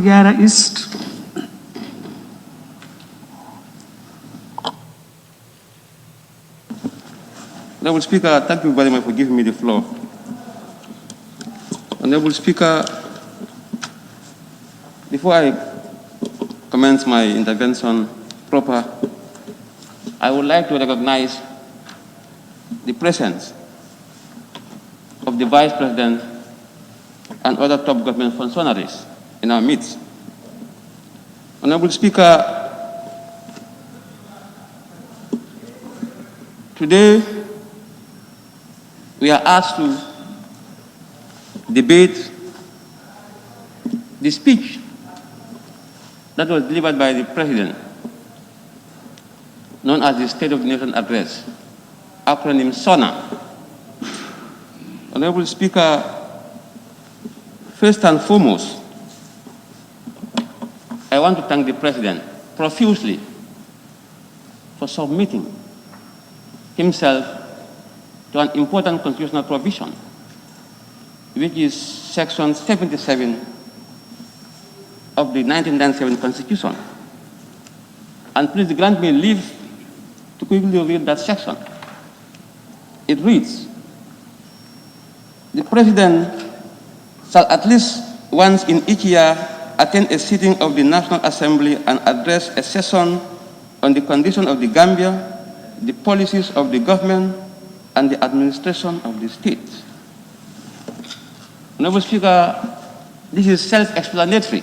Jarra East. Honorable Speaker, thank you very much for giving me the floor. Honorable Speaker, before I commence my intervention proper, I would like to recognize the presence of the Vice President and other top government functionaries in our midst. Honorable Speaker, today we are asked to debate the speech that was delivered by the President, known as the State of the Nation Address, acronym SONA. Honorable Speaker, first and foremost, I want to thank the President profusely for submitting himself to an important constitutional provision, which is Section 77 of the 1997 Constitution. And please grant me leave to quickly read that section. It reads, "The President shall at least once in each year attend a sitting of the National Assembly and address a session on the condition of the Gambia, the policies of the government, and the administration of the state." Honorable Speaker, this is self-explanatory,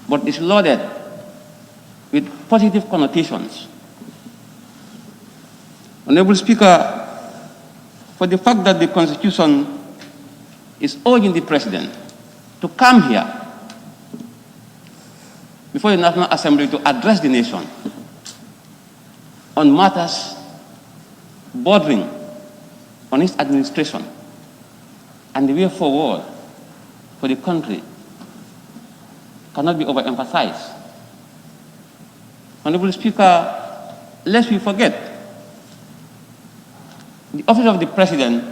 but it's loaded with positive connotations. Honorable Speaker, for the fact that the Constitution is urging the President to come here before the National Assembly to address the nation on matters bordering on his administration and the way forward for the country cannot be overemphasized. Honorable Speaker, lest we forget, the office of the President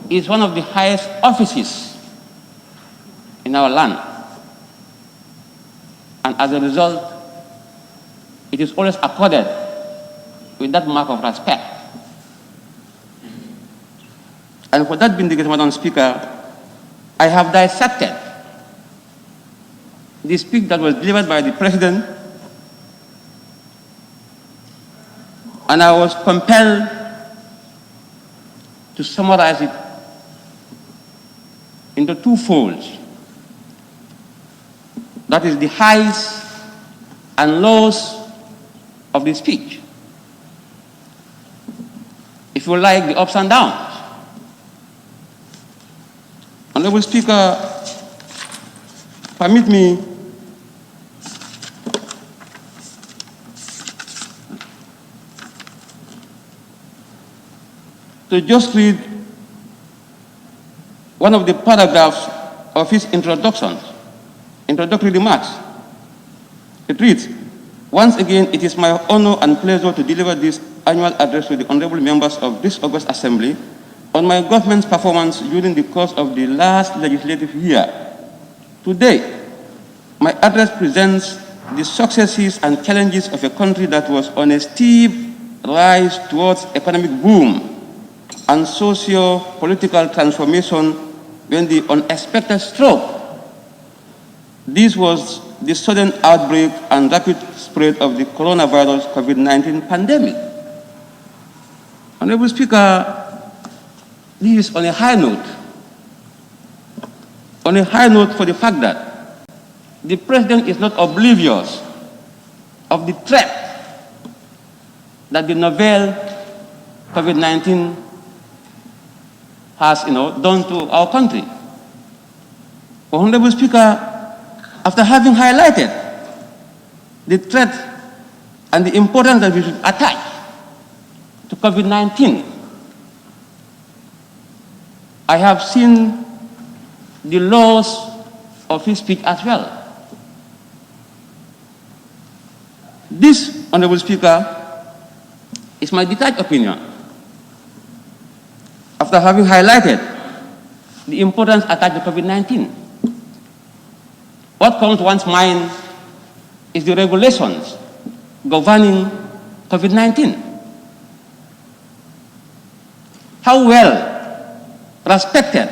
is one of the highest offices in our land. And as a result, it is always accorded with that mark of respect. And for that vindication, Madam Speaker, I have dissected the speech that was delivered by the President, and I was compelled to summarize it into two folds. That is the highs and lows of the speech. If you like, the ups and downs. Honorable Speaker, permit me to just read one of the paragraphs of his introductory remarks. It reads, "Once again, it is my honor and pleasure to deliver this annual address to the honorable members of this August Assembly on my government's performance during the course of the last legislative year. Today, my address presents the successes and challenges of a country that was on a steep rise towards economic boom and socio-political transformation when the unexpected stroke. This was the sudden outbreak and rapid spread of the coronavirus COVID-19 pandemic." Honorable Speaker, this is on a high note. On a high note for the fact that the President is not oblivious of the threat that the novel COVID-19 has done to our country. Honorable Speaker, after having highlighted the threat and the importance that we should attach to COVID-19, I have seen the loss of his speech as well. This, Honorable Speaker, is my detached opinion. After having highlighted the importance attached to COVID-19, what comes to one's mind is the regulations governing COVID-19. How well respected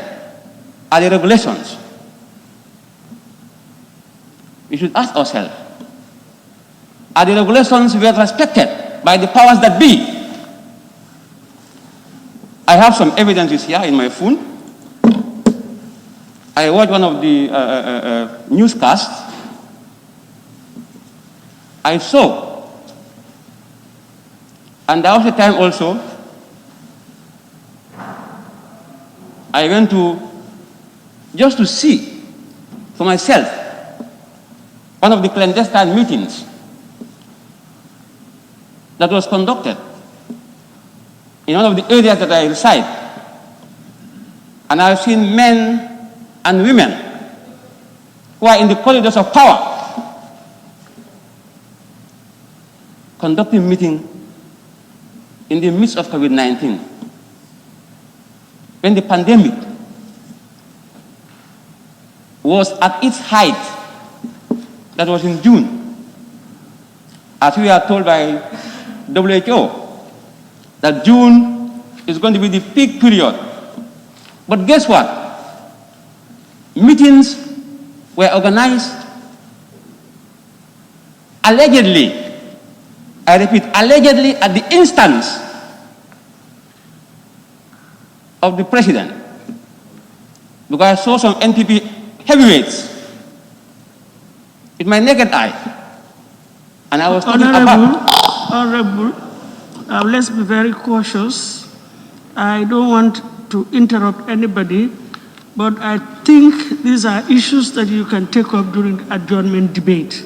are the regulations? We should ask ourselves, are the regulations well respected by the powers that be? I have some evidences here in my phone. I watched one of the newscasts. I saw, and there was a time also, I went to, just to see for myself, one of the clandestine meetings that was conducted in one of the areas that I reside. And I've seen men and women who are in the corridors of power conducting meeting in the midst of COVID-19. When the pandemic was at its height, that was in June, as we are told by WHO, that June is going to be the peak period. But guess what? Meetings were organized allegedly, I repeat, allegedly at the instance of the president. Because I saw some NPP heavyweights with my naked eye. And I was talking about... Honorable, let's be very cautious. I don't want to interrupt anybody, but I think these are issues that you can take up during adjournment debate.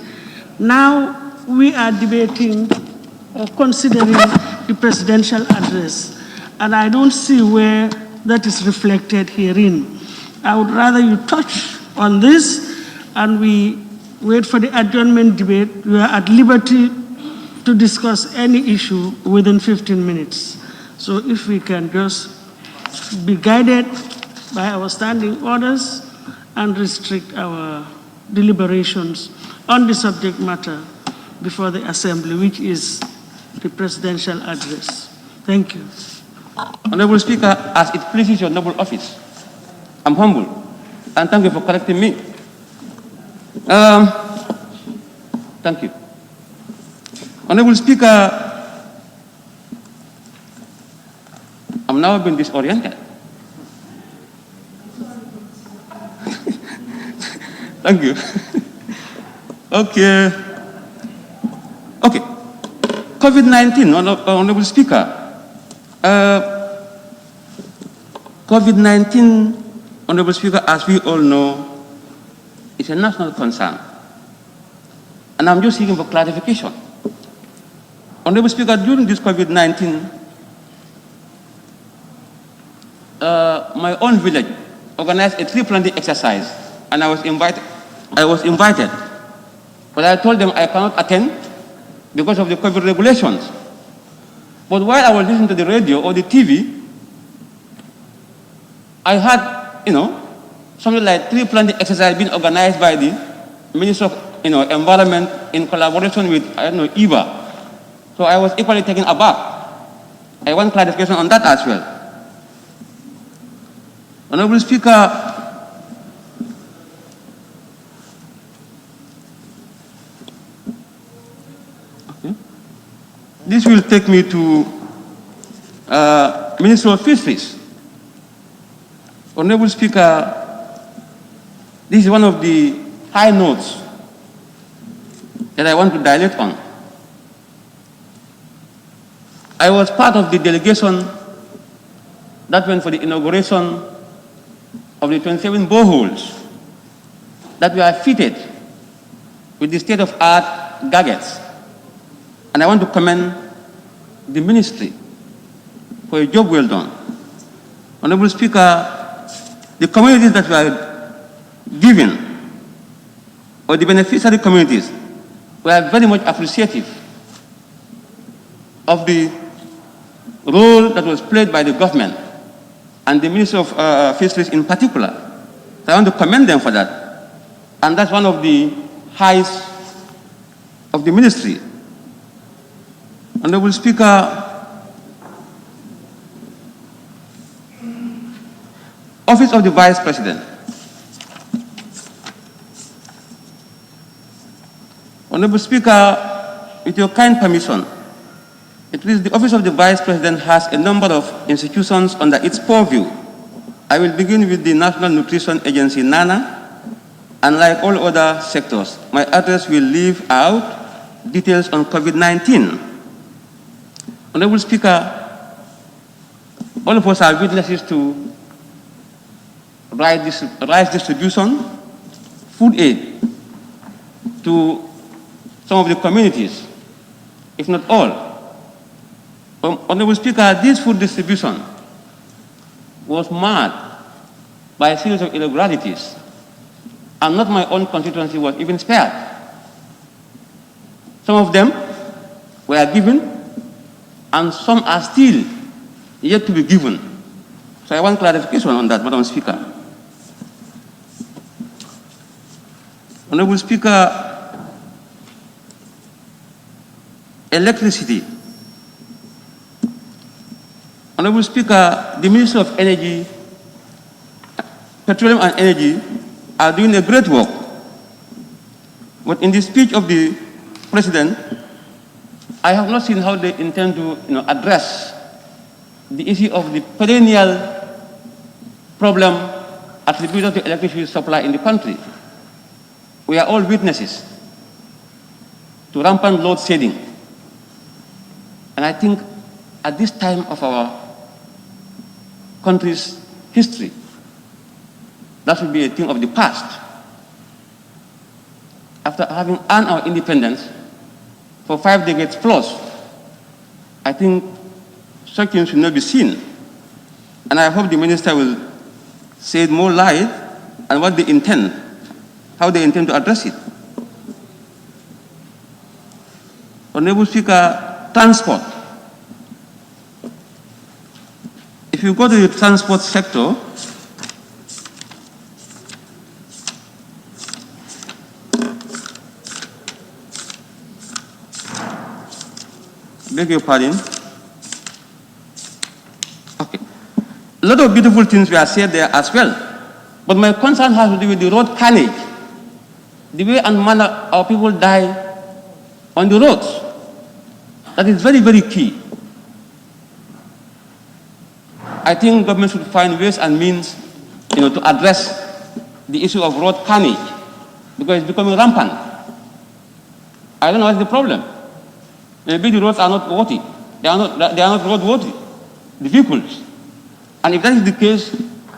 Now we are debating or considering the presidential address, and I don't see where that is reflected herein. I would rather you touch on this and we wait for the adjournment debate. We are at liberty to discuss any issue within 15 minutes. So if we can just be guided by our standing orders and restrict our deliberations on the subject matter before the Assembly, which is the presidential address. Thank you. Honorable Speaker, as it pleases your noble office, I'm humble, and thank you for correcting me. Thank you. Honorable Speaker, I'm now being disoriented. Thank you. Okay. Okay. COVID-19, Honorable Speaker. COVID-19, Honorable Speaker, as we all know, is a national concern. And I'm just seeking for clarification. Honorable Speaker, during this COVID-19, my own village organized a tree planting exercise, and I was invited. But I told them I cannot attend because of the COVID regulations. But while I was listening to the radio or the TV, I had, something like tree planting exercise being organized by the Minister of, Environment in collaboration with, IVA. So I was equally taken aback. I want clarification on that as well. Honorable Speaker, this will take me to Minister of Fisheries. Honorable Speaker, this is one of the high notes that I want to dilate on. I was part of the delegation that went for the inauguration of the 27 boreholes that were fitted with the state-of-art gadgets. And I want to commend the ministry for a job well done. Honorable Speaker, the communities that were given, or the beneficiary communities, were very much appreciative of the role that was played by the government and the Ministry of Fisheries in particular. So I want to commend them for that. And that's one of the highs of the ministry. Honorable Speaker, Office of the Vice President. Honorable Speaker, with your kind permission, it is the Office of the Vice President has a number of institutions under its purview. I will begin with the National Nutrition Agency, NANA, and like all other sectors, my address will leave out details on COVID-19. Honorable Speaker, all of us are witnesses to rice distribution, food aid to some of the communities, if not all. Honorable Speaker, this food distribution was marred by a series of irregularities, and not my own constituency was even spared. Some of them were given, and some are still yet to be given. So I want clarification on that, Madam Speaker. Honorable Speaker, electricity. Honorable Speaker, the Ministry of Energy, Petroleum and Energy are doing a great work. But in the speech of the President, I have not seen how they intend to address the issue of the perennial problem attributed to electricity supply in the country. We are all witnesses to rampant load shedding. And I think at this time of our country's history, that should be a thing of the past. After having earned our independence for 5 decades plus, I think such things should not be seen. And I hope the minister will shed more light on what they intend, how they intend to address it. Honorable Speaker, transport. If you go to the transport sector, beg your pardon. Okay. A lot of beautiful things were said there as well. But my concern has to do with the road carnage. The way and manner our people die on the roads. That is very, very key. I think government should find ways and means to address the issue of road carnage, because it's becoming rampant. I don't know what's the problem. Maybe the roads are not worthy. They are not roadworthy, the vehicles. And if that is the case,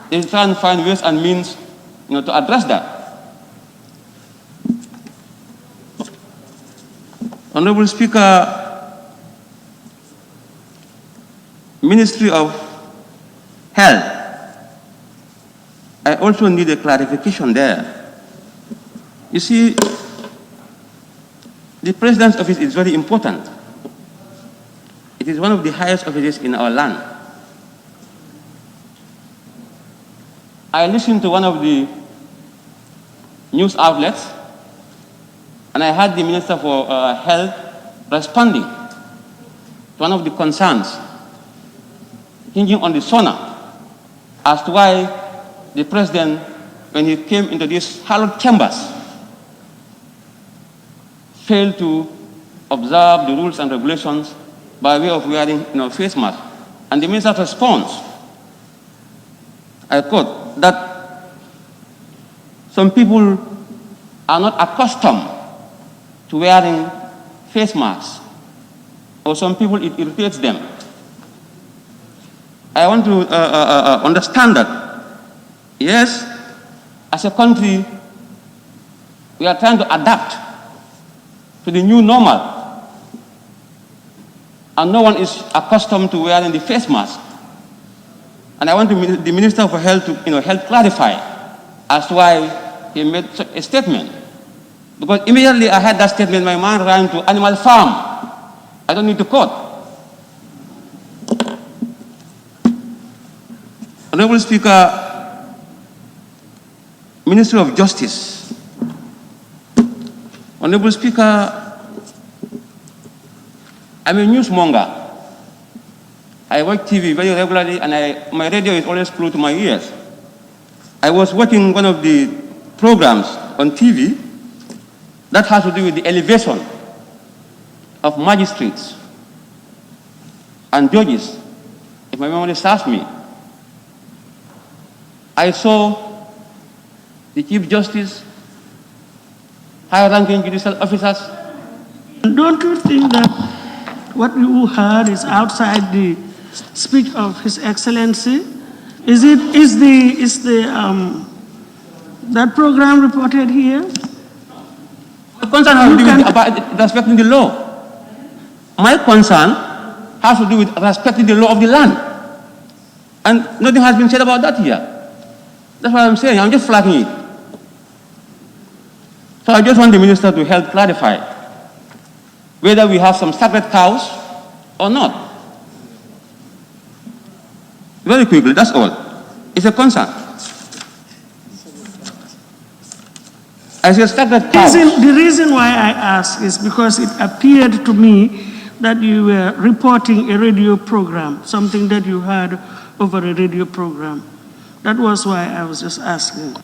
they try and find ways and means to address that. Honorable Speaker, Ministry of Health. I also need a clarification there. You see, the President's office is very important. It is one of the highest offices in our land. I listened to one of the news outlets, and I heard the Minister for Health responding to one of the concerns hinging on the SONA as to why the President, when he came into these hallowed chambers, failed to observe the rules and regulations by way of wearing face masks. And the Minister's response, I quote, that some people are not accustomed to wearing face masks, or some people it irritates them. I want to understand that, yes, as a country, we are trying to adapt to the new normal, and no one is accustomed to wearing the face mask. And I want the Minister for Health to help clarify as to why he made such a statement. Because immediately I heard that statement, my mind ran to animal farm. I don't need to quote. Honorable Speaker, Ministry of Justice. Honorable Speaker, I'm a newsmonger. I watch TV very regularly, and my radio is always glued to my ears. I was watching one of the programs on TV that has to do with the elevation of magistrates and judges, if my memory serves me. I saw the Chief Justice, high-ranking judicial officers. Don't you think that what you heard is outside the speech of His Excellency? Is that program reported here? My concern has to do with about respecting the law. My concern has to do with respecting the law of the land. And nothing has been said about that here. That's what I'm saying. I'm just flagging it. So I just want the minister to help clarify whether we have some sacred cows or not. Very quickly, that's all. It's a concern. I said sacred cows. The reason why I ask is because it appeared to me that you were reporting a radio program, something that you heard over a radio program. That was why I was just asking.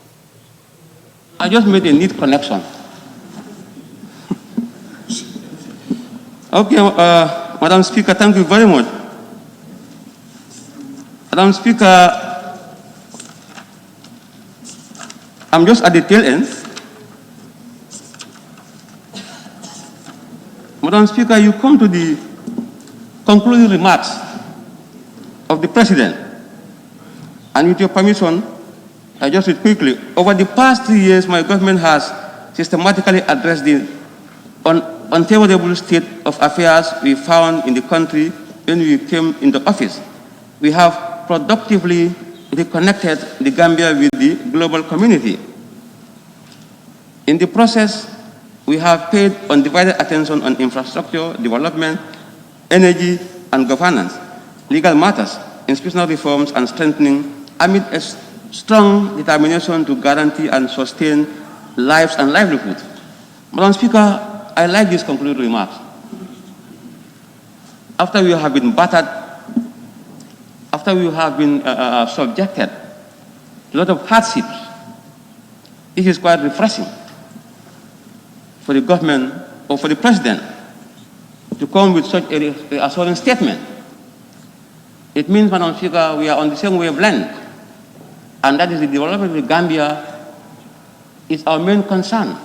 I just made a neat connection. Okay, Madam Speaker, thank you very much. Madam Speaker, I'm just at the tail end. Madam Speaker, you come to the concluding remarks of the President. And with your permission, I just read quickly. Over the past 3 years, my government has systematically addressed the unfavorable state of affairs we found in the country when we came into office. We have productively reconnected the Gambia with the global community. In the process, we have paid undivided attention on infrastructure, development, energy, and governance, legal matters, institutional reforms, and strengthening amid a strong determination to guarantee and sustain lives and livelihoods. Madam Speaker, I like these concluding remarks. After we have been battered, after we have been subjected to a lot of hardships, it is quite refreshing for the government or for the President to come with such a assuring statement. It means, Madam Speaker, we are on the same wavelength, and that is the development of the Gambia is our main concern.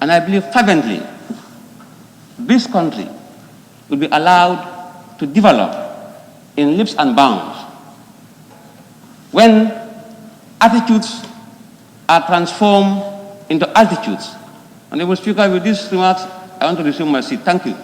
And I believe fervently this country will be allowed to develop in leaps and bounds when attitudes are transformed into altitudes. Honorable Speaker, with these remarks, I want to resume my seat. Thank you.